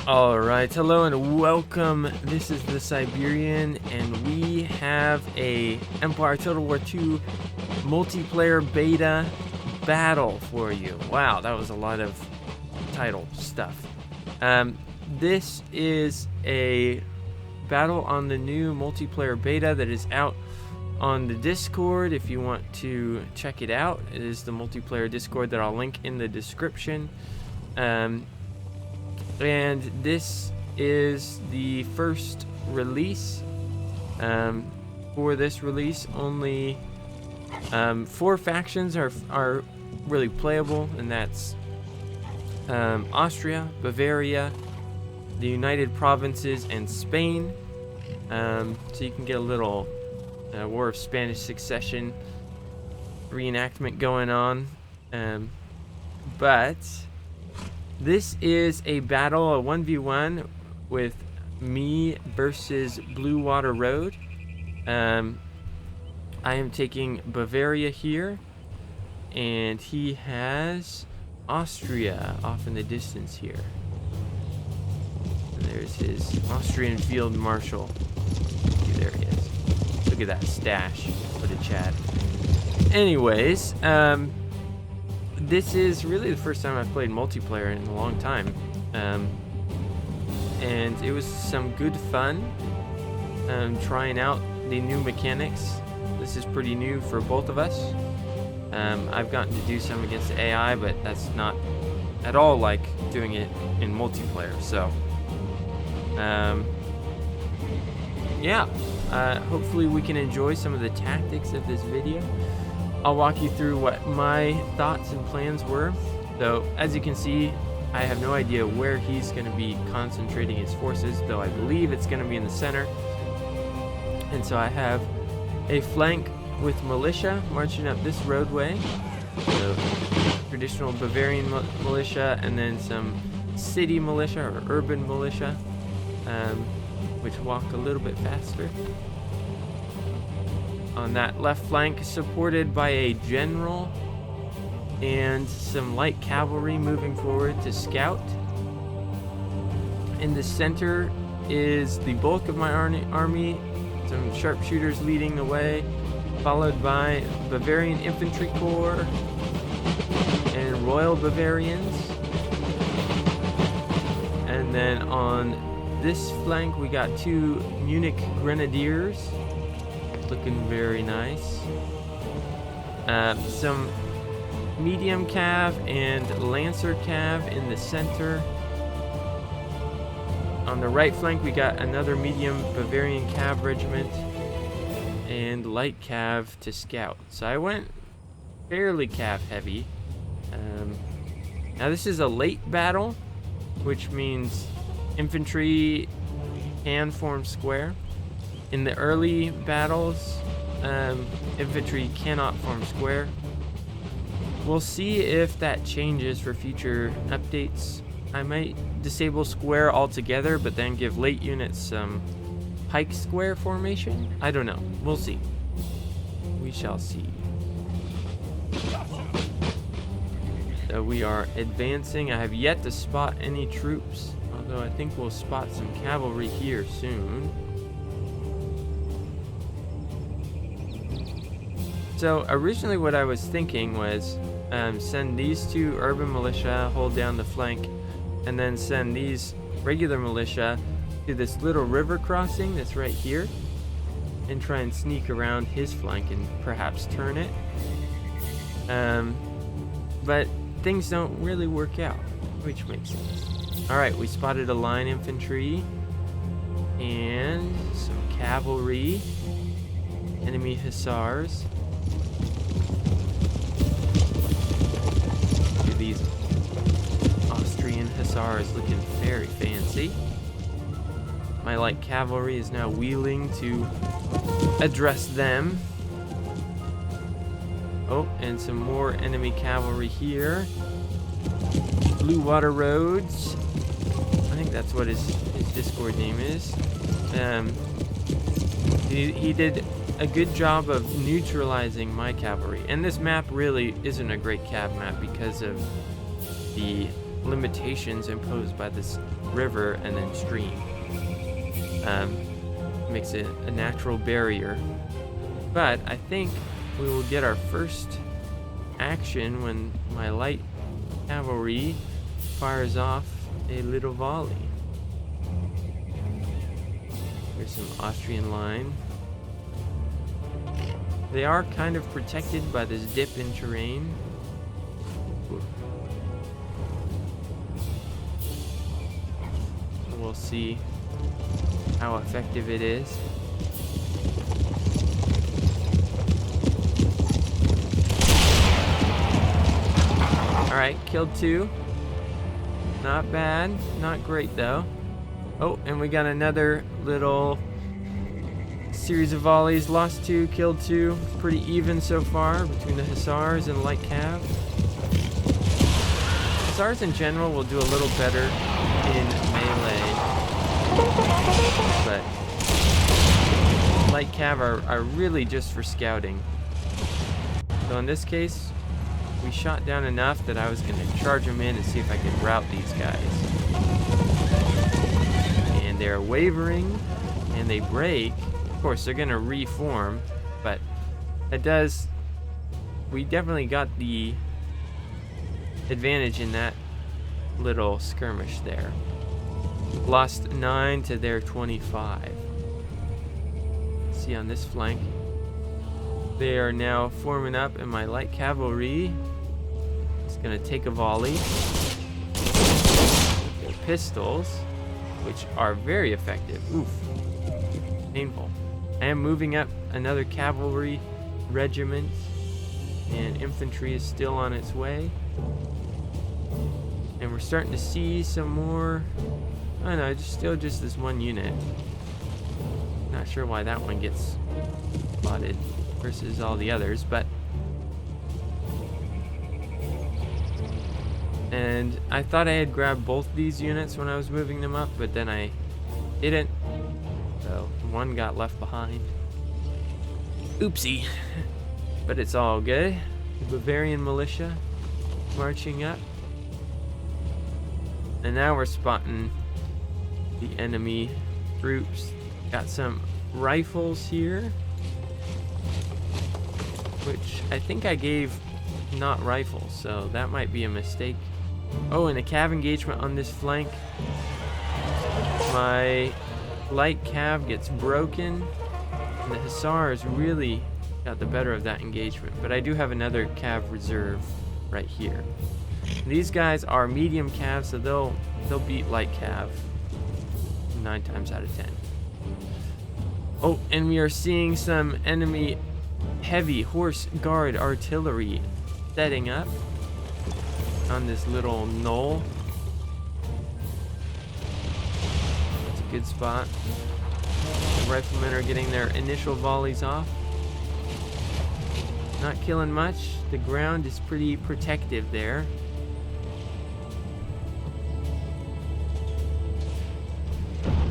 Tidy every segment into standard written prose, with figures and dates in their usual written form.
Alright, hello and welcome. This is the Siberian, and we have a Empire Total War II multiplayer beta battle for you. Wow, that was a lot of title stuff. This is a battle on the new multiplayer beta that is out on the Discord. If you want to check it out, it is the multiplayer Discord that I'll link in the description. And this is the first release. For this release, only 4 factions are really playable, and that's Austria, Bavaria, the United Provinces, and Spain. So you can get a little War of Spanish Succession reenactment going on. But this is a battle, a 1v1 with me versus Blue Water Road. I am taking Bavaria here, and he has Austria off in the distance here. And there's his Austrian Field Marshal. There he is. Look at that stash. What a Chad. Anyways, this is really the first time I've played multiplayer in a long time, and it was some good fun trying out the new mechanics. This is pretty new for both of us. I've gotten to do some against the AI, but that's not at all like doing it in multiplayer. So yeah, hopefully we can enjoy some of the tactics of this video. I'll walk you through what my thoughts and plans were. So, as you can see, I have no idea where he's going to be concentrating his forces, though I believe it's going to be in the center. And so I have a flank with militia marching up this roadway. So, traditional Bavarian militia, and then some city militia or urban militia, which walk a little bit faster. On that left flank, supported by a general and some light cavalry moving forward to scout. In the center is the bulk of my army, some sharpshooters leading the way, followed by Bavarian Infantry Corps and Royal Bavarians. And then on this flank, we got 2 Munich Grenadiers. Looking very nice. Some medium cav and lancer cav in the center. On the right flank, we got another medium Bavarian cav regiment and light cav to scout. So I went fairly cav heavy. Now this is a late battle, which means infantry can form square. In the early battles, infantry cannot form square. We'll see if that changes for future updates. I might disable square altogether, but then give late units some pike square formation. I don't know. We'll see. We shall see. So we are advancing. I have yet to spot any troops, although I think we'll spot some cavalry here soon. So originally what I was thinking was send these 2 urban militia, hold down the flank, and then send these regular militia to this little river crossing that's right here, and try and sneak around his flank and perhaps turn it. But things don't really work out, which makes sense. Alright, we spotted a line infantry and some cavalry, enemy hussars. These Austrian hussars looking very fancy. My light cavalry is now wheeling to address them. Oh, and some more enemy cavalry here. Blue Water Roads. I think that's what his Discord name is. He did a good job of neutralizing my cavalry. And this map really isn't a great cav map because of the limitations imposed by this river and then stream. Makes it a natural barrier. But I think we will get our first action when my light cavalry fires off a little volley. Here's some Austrian line. They are kind of protected by this dip in terrain. We'll see how effective it is. Alright, killed 2. Not bad. Not great though. Oh, and we got another little series of volleys. Lost 2, killed 2. It's pretty even so far between the Hussars and light cav. Hussars in general will do a little better in melee, but light cav are really just for scouting. So in this case, we shot down enough that I was going to charge them in and see if I could rout these guys. And they're wavering, and they break. Of course, they're going to reform, but it does... We definitely got the advantage in that little skirmish there. Lost 9 to their 25. See on this flank, they are now forming up, and my light cavalry is going to take a volley. Their pistols, which are very effective. Oof. Painful. I am moving up another cavalry regiment, and infantry is still on its way. And we're starting to see some more. I don't know, still just this one unit. Not sure why that one gets spotted versus all the others, but... And I thought I had grabbed both these units when I was moving them up, but then I didn't. So one got left behind. Oopsie. But it's all good. The Bavarian militia marching up. And now we're spotting the enemy troops. Got some rifles here, which I think I gave not rifles, so that might be a mistake. Oh, and a cav engagement on this flank. My light cav gets broken, and the Hussars really got the better of that engagement. But I do have another cav reserve right here. These guys are medium cav, so they'll beat light cav 9 times out of 10. Oh, and we are seeing some enemy heavy horse guard artillery setting up on this little knoll. That's a good spot. The riflemen are getting their initial volleys off. Not killing much. The ground is pretty protective there.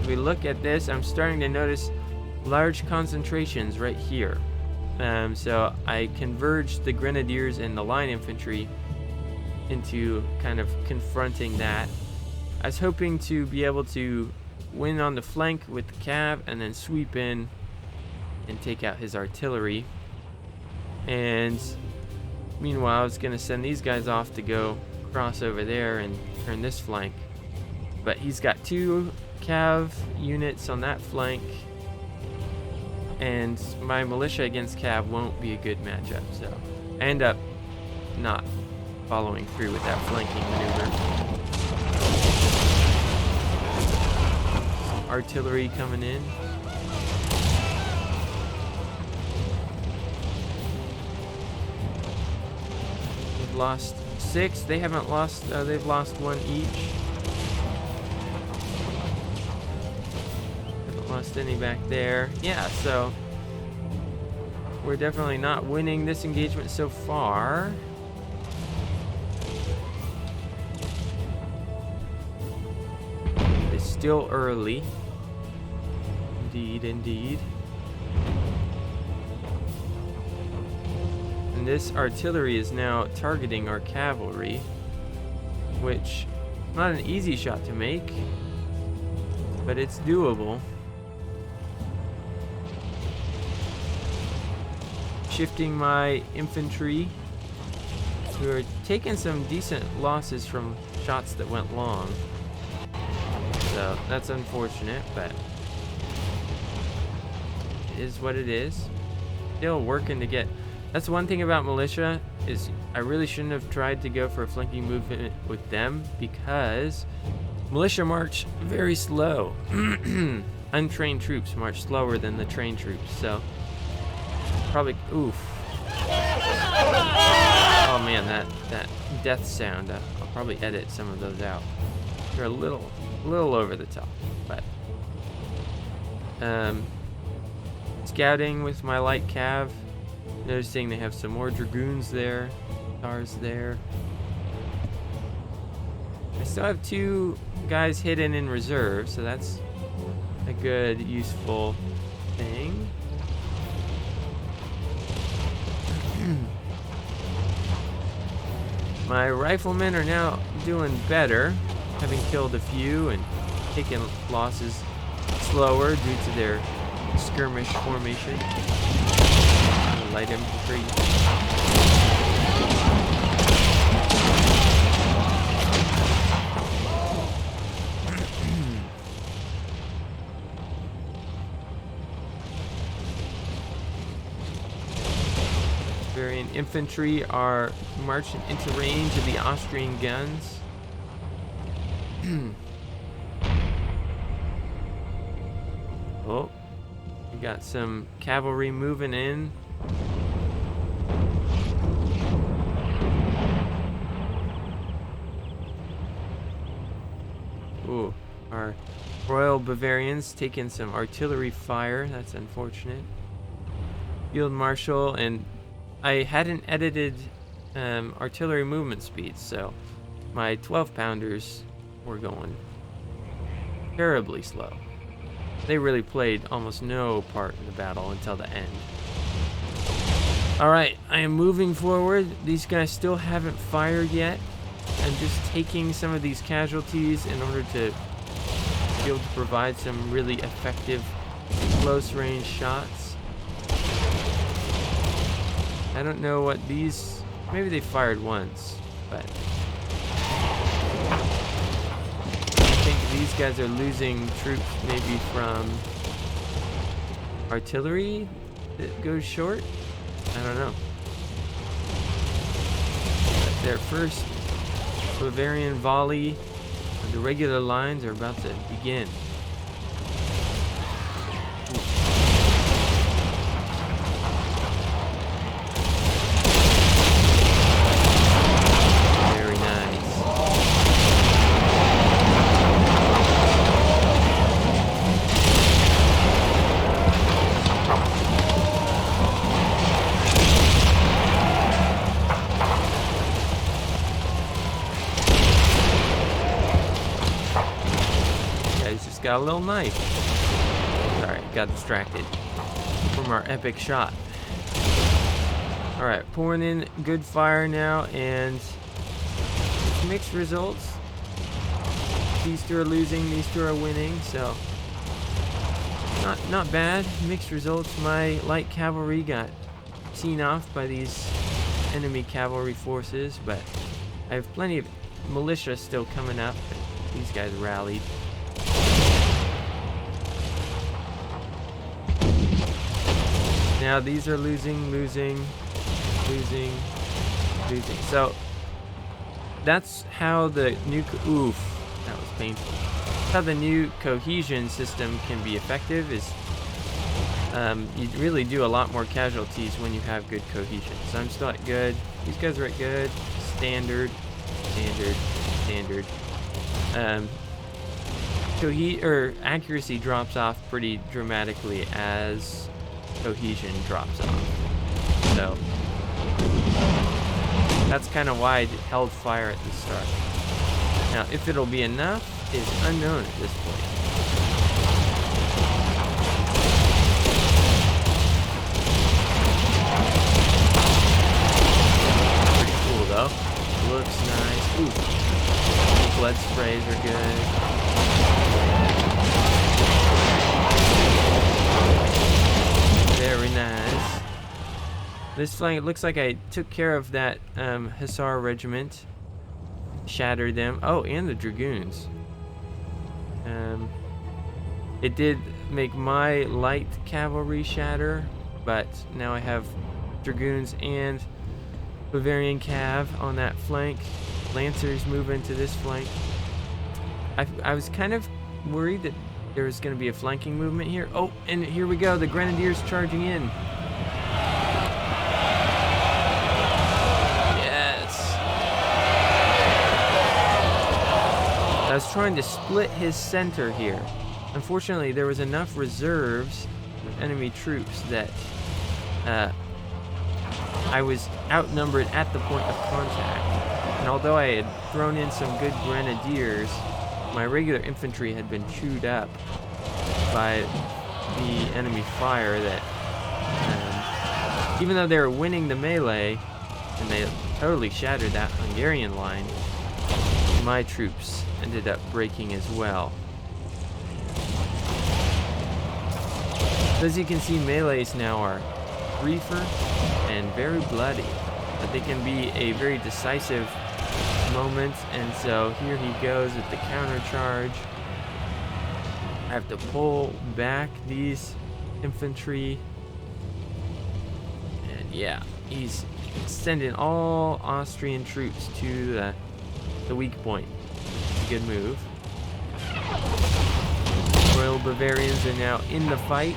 If we look at this, I'm starting to notice large concentrations right here. So I converged the grenadiers and the line infantry into kind of confronting that. I was hoping to be able to win on the flank with the cav and then sweep in and take out his artillery. And meanwhile, I was going to send these guys off to go cross over there and turn this flank. But he's got 2 cav units on that flank, and my militia against cav won't be a good matchup, so I end up not following through with that flanking maneuver. Some artillery coming in. We've lost 6. They haven't lost. They've lost 1 each. Lost any back there. Yeah, so we're definitely not winning this engagement so far. It's still early. Indeed, indeed. And this artillery is now targeting our cavalry, which Not an easy shot to make, but it's doable. Shifting my infantry, who are taking some decent losses from shots that went long. So that's unfortunate, but it is what it is. Still working to get. That's one thing about militia is I really shouldn't have tried to go for a flanking movement with them because militia march very slow. Untrained troops march slower than the trained troops, so probably oof. Oh man, that death sound. I'll probably edit some of those out. They're a little over the top, but scouting with my light cav. Noticing they have some more dragoons there, stars there. I still have 2 guys hidden in reserve, so that's a good, useful thing. My riflemen are now doing better, having killed a few and taken losses slower due to their skirmish formation. Light infantry. Bavarian infantry are marching into range of the Austrian guns. Oh, we got some cavalry moving in. Ooh, our Royal Bavarians taking some artillery fire. That's unfortunate. Field Marshal, and I hadn't edited artillery movement speeds, so my 12-pounders were going terribly slow. They really played almost no part in the battle until the end. Alright, I am moving forward. These guys still haven't fired yet. I'm just taking some of these casualties in order to be able to provide some really effective close-range shots. I don't know what these... Maybe they fired once, but... I think these guys are losing troops maybe from artillery that goes short. I don't know. But their first Bavarian volley of the regular lines are about to begin. Very nice. Got a little knife. Sorry, got distracted from our epic shot. Alright, pouring in good fire now, and mixed results. These 2 are losing, these 2 are winning, so not bad. Mixed results. My light cavalry got seen off by these enemy cavalry forces, but I have plenty of militia still coming up. These guys rallied. Now these are losing. So that's how the new oof, that was painful. How the new cohesion system can be effective is you really do a lot more casualties when you have good cohesion. So I'm still at good. These guys are at good. Standard. Accuracy drops off pretty dramatically as cohesion drops off. So that's kind of why I held fire at the start. Now, if it'll be enough is unknown at this point. Pretty cool though. Looks nice. Ooh. blood sprays are good. Very nice. This flank, it looks like I took care of that Hussar regiment. Shattered them. Oh, and the Dragoons. It did make my light cavalry shatter, but now I have Dragoons and Bavarian Cav on that flank. Lancers move into this flank. I was kind of worried that there was going to be a flanking movement here. Oh, and here we go. The Grenadiers charging in. Yes. I was trying to split his center here. Unfortunately, there was enough reserves of enemy troops that I was outnumbered at the point of contact. And although I had thrown in some good grenadiers, my regular infantry had been chewed up by the enemy fire that, even though they were winning the melee, and they totally shattered that Hungarian line, my troops ended up breaking as well. As you can see, melees now are briefer and very bloody, but they can be a very decisive moment, and so here he goes with the counter charge. I have to pull back these infantry, and yeah, he's sending all Austrian troops to the weak point. It's a good move. Royal Bavarians are now in the fight.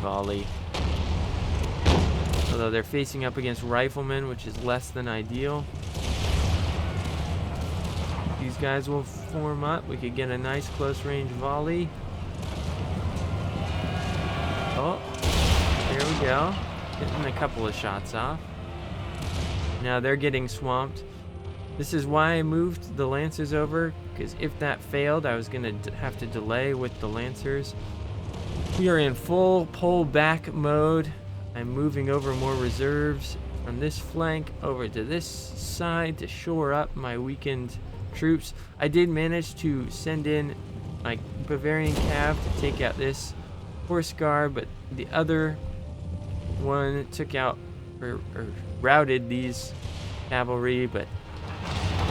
Volley. Although they're facing up against riflemen, which is less than ideal. These guys will form up. We could get a nice close range volley. Oh, there we go. Getting a couple of shots off. Now they're getting swamped. This is why I moved the Lancers over, because if that failed, I was going to have to delay with the Lancers. We are in full pull back mode. I'm moving over more reserves from this flank over to this side to shore up my weakened troops. I did manage to send in my Bavarian Cav to take out this horse guard, but the other one took out or routed these cavalry, but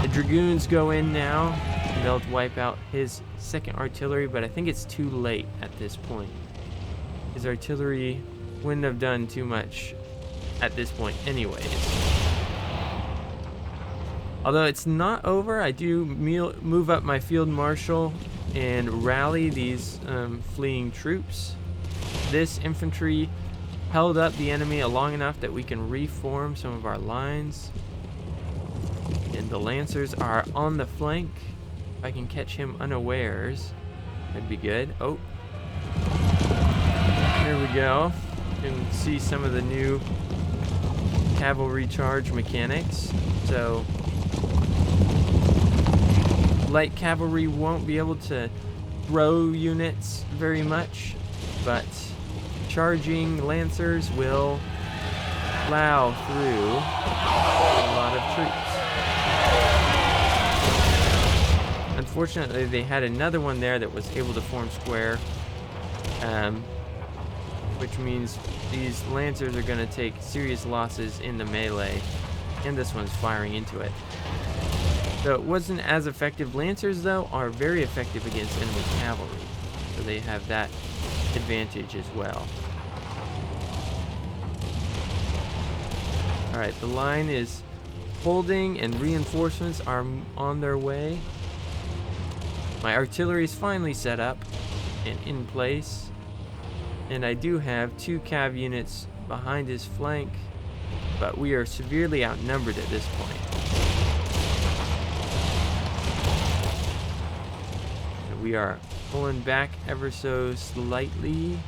the Dragoons go in now, and they'll wipe out his second artillery, but I think it's too late at this point. His artillery wouldn't have done too much at this point anyways. Although it's not over, I do move up my field marshal and rally these fleeing troops. This infantry held up the enemy long enough that we can reform some of our lines. And the Lancers are on the flank. If I can catch him unawares, that'd be good. Oh, there we go. You can see some of the new cavalry charge mechanics. So light cavalry won't be able to throw units very much, but charging Lancers will plow through a lot of troops. Unfortunately, they had another one there that was able to form square, which means these Lancers are going to take serious losses in the melee, and this one's firing into it. So it wasn't as effective. Lancers, though, are very effective against enemy cavalry, so they have that advantage as well. Alright, the line is holding, and reinforcements are on their way. My artillery is finally set up and in place, and I do have 2 cav units behind his flank, but we are severely outnumbered at this point. And we are pulling back ever so slightly.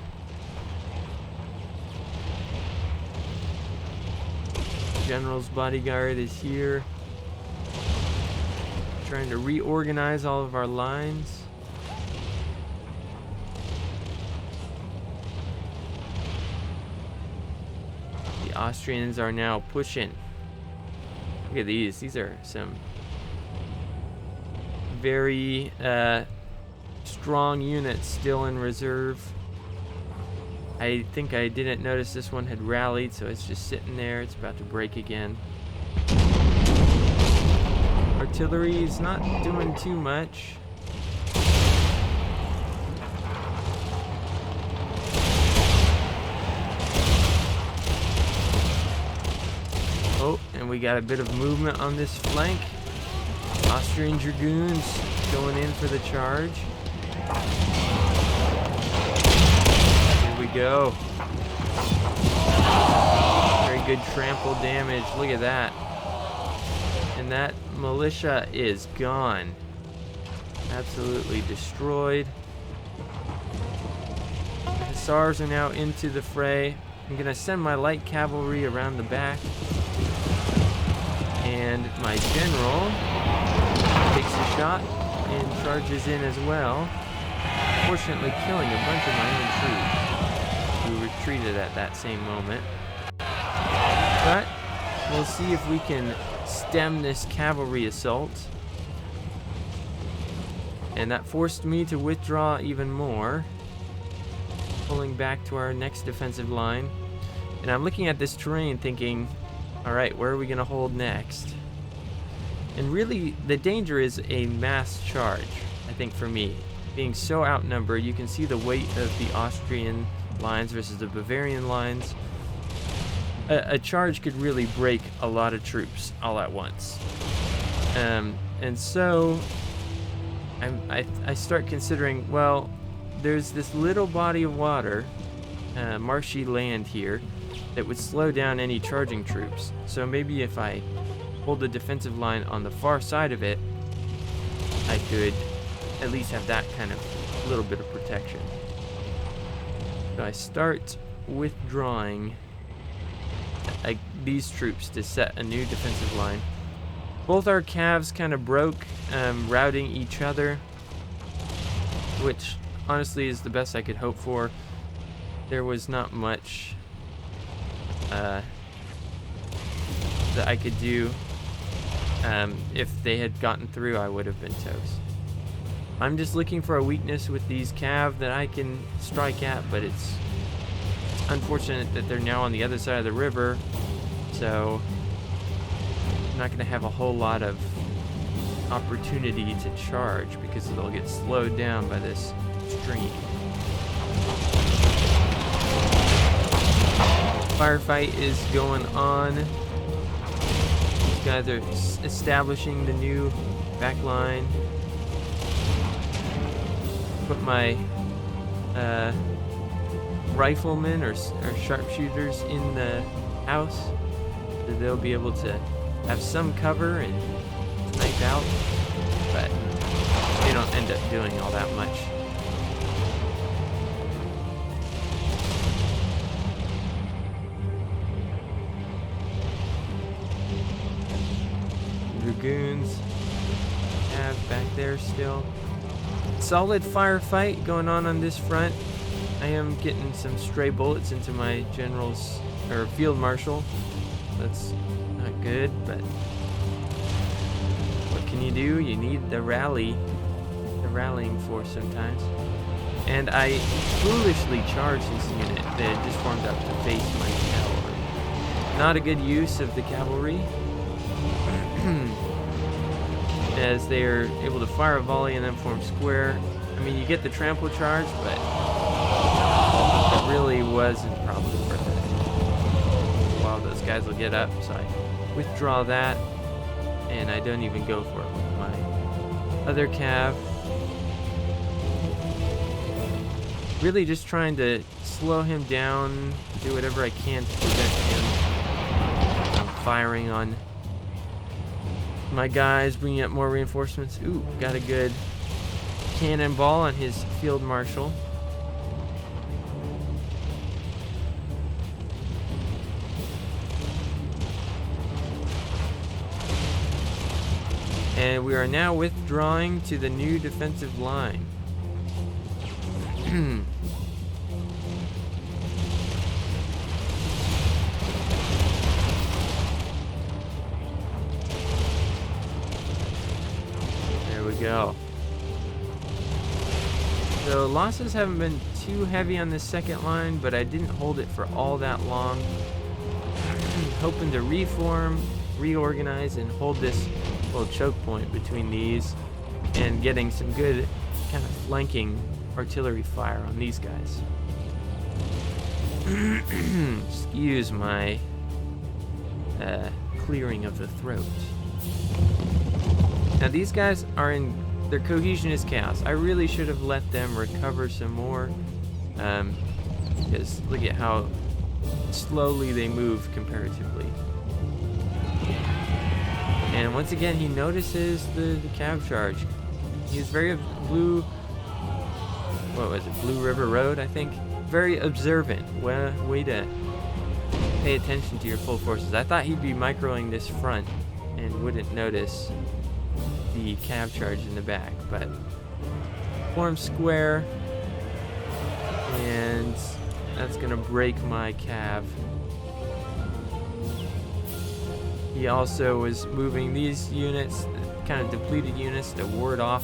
General's bodyguard is here, trying to reorganize all of our lines. The Austrians are now pushing. Look at these. These are some very strong units still in reserve. I think I didn't notice this one had rallied, so it's just sitting there. It's about to break again. Artillery is not doing too much. Oh, and we got a bit of movement on this flank. Austrian dragoons going in for the charge. Here we go. Very good trample damage. Look at that. And that militia is gone. Absolutely destroyed. The hussars are now into the fray. I'm gonna send my light cavalry around the back. And my general takes a shot and charges in as well. Fortunately killing a bunch of my own troops who retreated at that same moment. But we'll see if we can stem this cavalry assault. And that forced me to withdraw even more, pulling back to our next defensive line. And I'm looking at this terrain thinking, all right, where are we going to hold next? And really, the danger is a mass charge, I think, for me. Being so outnumbered, you can see the weight of the Austrian lines versus the Bavarian lines. A charge could really break a lot of troops all at once. And so I start considering, well, there's this little body of water, marshy land here, that would slow down any charging troops. So maybe if I hold the defensive line on the far side of it, I could at least have that kind of little bit of protection. So I start withdrawing these troops to set a new defensive line. Both our calves kind of broke, routing each other, which honestly is the best I could hope for. There was not much that I could do. If they had gotten through, I would have been toast. I'm just looking for a weakness with these cav that I can strike at, but it's unfortunate that they're now on the other side of the river, so I'm not going to have a whole lot of opportunity to charge because they'll get slowed down by this stream. Firefight is going on. These guys are establishing the new back line. Put my riflemen or sharpshooters in the house, so they'll be able to have some cover and snipe out, but they don't end up doing all that much. Dragoons have back there still. Solid firefight going on this front. I am getting some stray bullets into my general's or field marshal. That's not good, but what can you do? You need the rallying force sometimes. And I foolishly charged this unit that had just formed up to face my cavalry. Not a good use of the cavalry, as they are able to fire a volley and then form square. I mean, you get the trample charge, but it really wasn't probably worth it. Well, those guys will get up, so I withdraw that, and I don't even go for it with my other cav. Really just trying to slow him down, do whatever I can to prevent him from firing on my guys, bringing up more reinforcements. Ooh, got a good cannonball on his field marshal. And we are now withdrawing to the new defensive line. go. So losses haven't been too heavy on this second line, but I didn't hold it for all that long. Hoping to reform, reorganize, and hold this little choke point between these, and getting some good kind of flanking artillery fire on these guys. Excuse my clearing of the throat. Now these guys are in, their cohesion is chaos. I really should have let them recover some more, because look at how slowly they move comparatively. And once again, he notices the cav charge. He's very Blue River Road, I think. Very observant. Way to pay attention to your full forces. I thought he'd be microing this front and wouldn't notice the cav charge in the back, but form square, and that's gonna break my cav. He also was moving these units, kind of depleted units, to ward off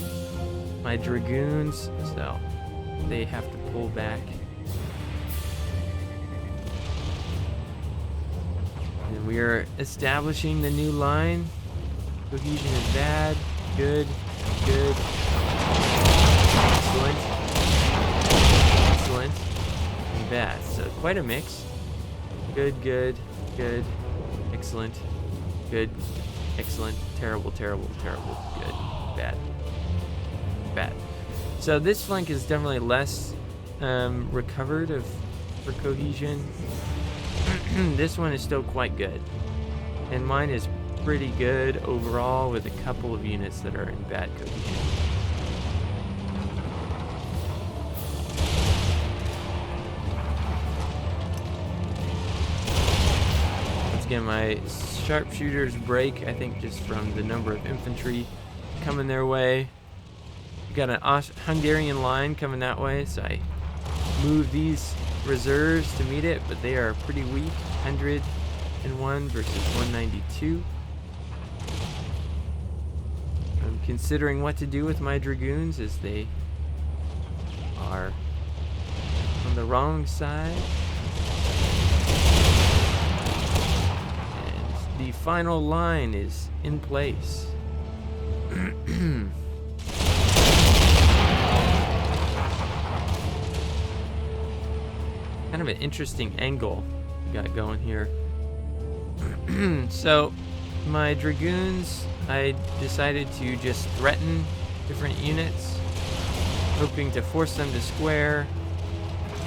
my dragoons, so they have to pull back. And we are establishing the new line. Cohesion is bad, good, excellent, and bad. So quite a mix. Good, excellent, good, excellent, terrible, good, bad. So this flank is definitely less recovered for cohesion. This one is still quite good, and mine is pretty good overall, with a couple of units that are in bad cohesion. Once again, my sharpshooters break, I think, just from the number of infantry coming their way. Got an Hungarian line coming that way, so I move these reserves to meet it, but they are pretty weak. 101 versus 192. I'm considering what to do with my dragoons, as they are on the wrong side. And the final line is in place. Kind of an interesting angle we got going here. So my dragoons, I decided to just threaten different units, hoping to force them to square,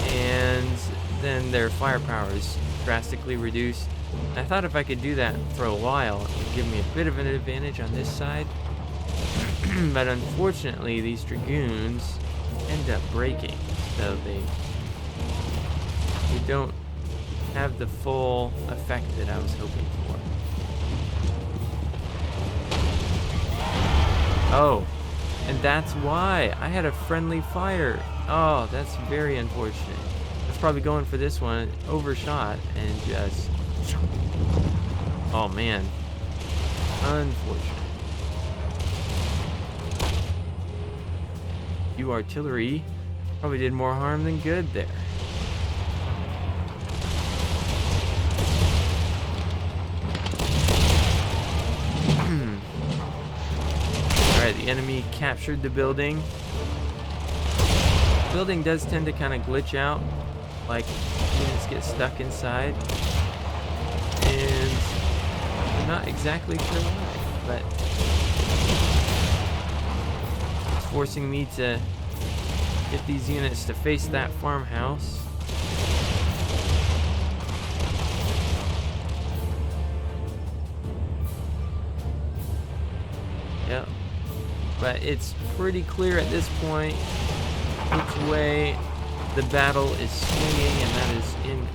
and then their firepower is drastically reduced. I thought if I could do that for a while, it would give me a bit of an advantage on this side. But unfortunately, these dragoons end up breaking, so they don't have the full effect that I was hoping for. Oh, and that's why I had a friendly fire. Oh, that's very unfortunate. I was probably going for this one, overshot, and just... Oh man, unfortunate. You artillery probably did more harm than good there. Alright, the enemy captured the building. The building does tend to kind of glitch out, like units get stuck inside. And I'm not exactly sure why, but it's forcing me to get these units to face that farmhouse. Yep. But it's pretty clear at this point which way the battle is swinging, and that is in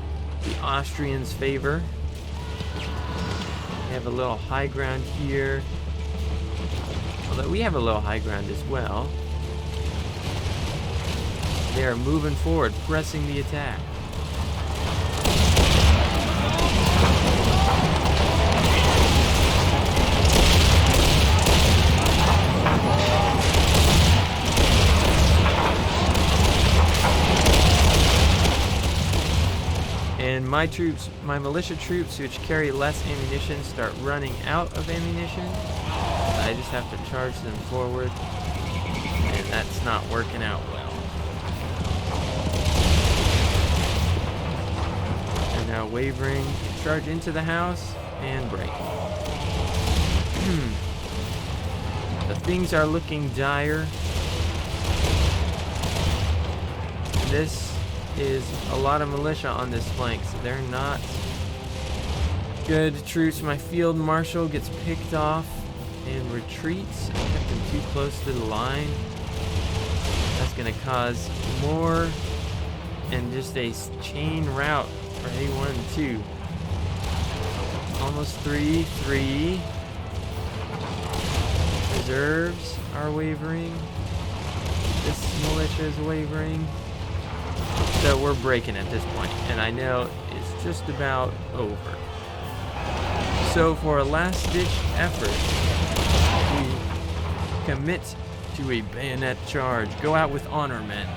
the Austrians' favor. We have a little high ground here, although we have a little high ground as well. They are moving forward, pressing the attack. my troops, my militia troops, which carry less ammunition, start running out of ammunition. I just have to charge them forward, and that's not working out well. They're now wavering, charge into the house, and break. The things are looking dire. This is a lot of militia on this flank, so they're not good troops. My field marshal gets picked off and retreats. I kept him too close to the line. That's going to cause more and just a chain rout for A1 and 2. Almost 3. Reserves are wavering. This militia is wavering. So we're breaking at this point, and I know it's just about over. So for a last-ditch effort, we commit to a bayonet charge. Go out with honor, men.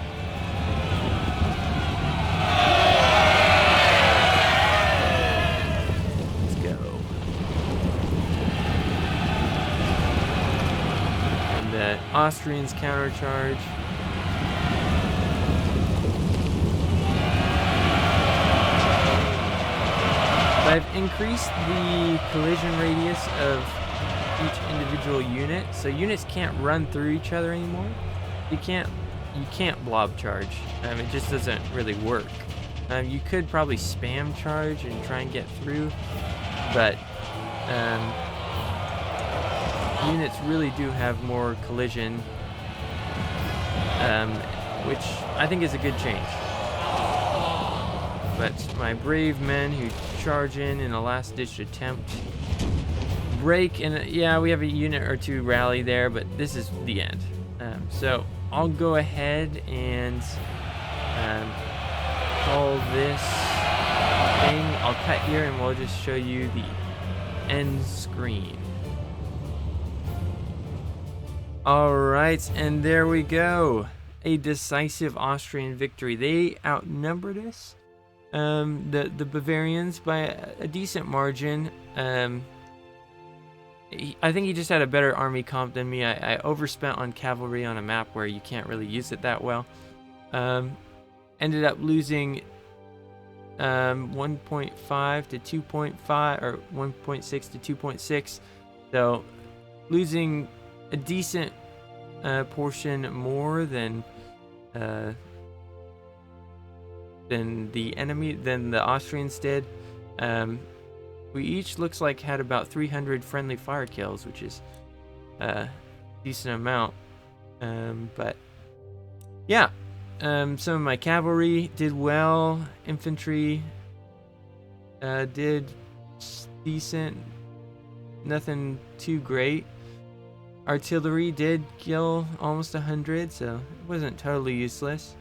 Let's go. And the Austrians countercharge. I've increased the collision radius of each individual unit, so units can't run through each other anymore. You can't blob charge. It just doesn't really work. You could probably spam charge and try and get through, but units really do have more collision, which I think is a good change. But my brave men who charge in a last-ditch attempt break, and yeah, we have a unit or two rally there, but this is the end. So I'll go ahead and call this thing. I'll cut here and we'll just show you the end screen. Alright, and there we go. A decisive Austrian victory. They outnumbered us, the Bavarians, by a decent margin. I think he just had a better army comp than me. I overspent on cavalry on a map where you can't really use it that well. Ended up losing 1.5 to 2.5, or 1.6 to 2.6. So losing a decent portion more than the enemy, than the Austrians did. We each looks like had about 300 friendly fire kills, which is a decent amount. But yeah, some of my cavalry did well. Infantry did decent, nothing too great. Artillery did kill almost 100, so it wasn't totally useless.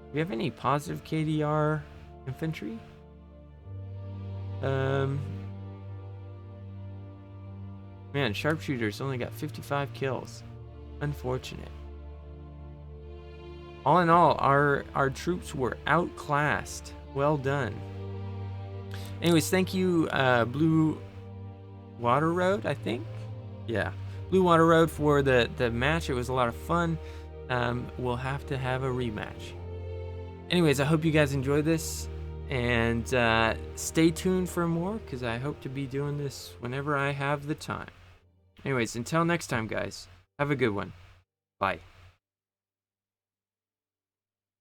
Do we have any positive KDR infantry? Man, sharpshooters only got 55 kills. Unfortunate. All in all, our troops were outclassed. Well done. Anyways, thank you, Blue Water Road, I think. Yeah, Blue Water Road, for the match. It was a lot of fun. We'll have to have a rematch. Anyways, I hope you guys enjoyed this, and stay tuned for more, because I hope to be doing this whenever I have the time. Anyways, until next time, guys, have a good one. Bye.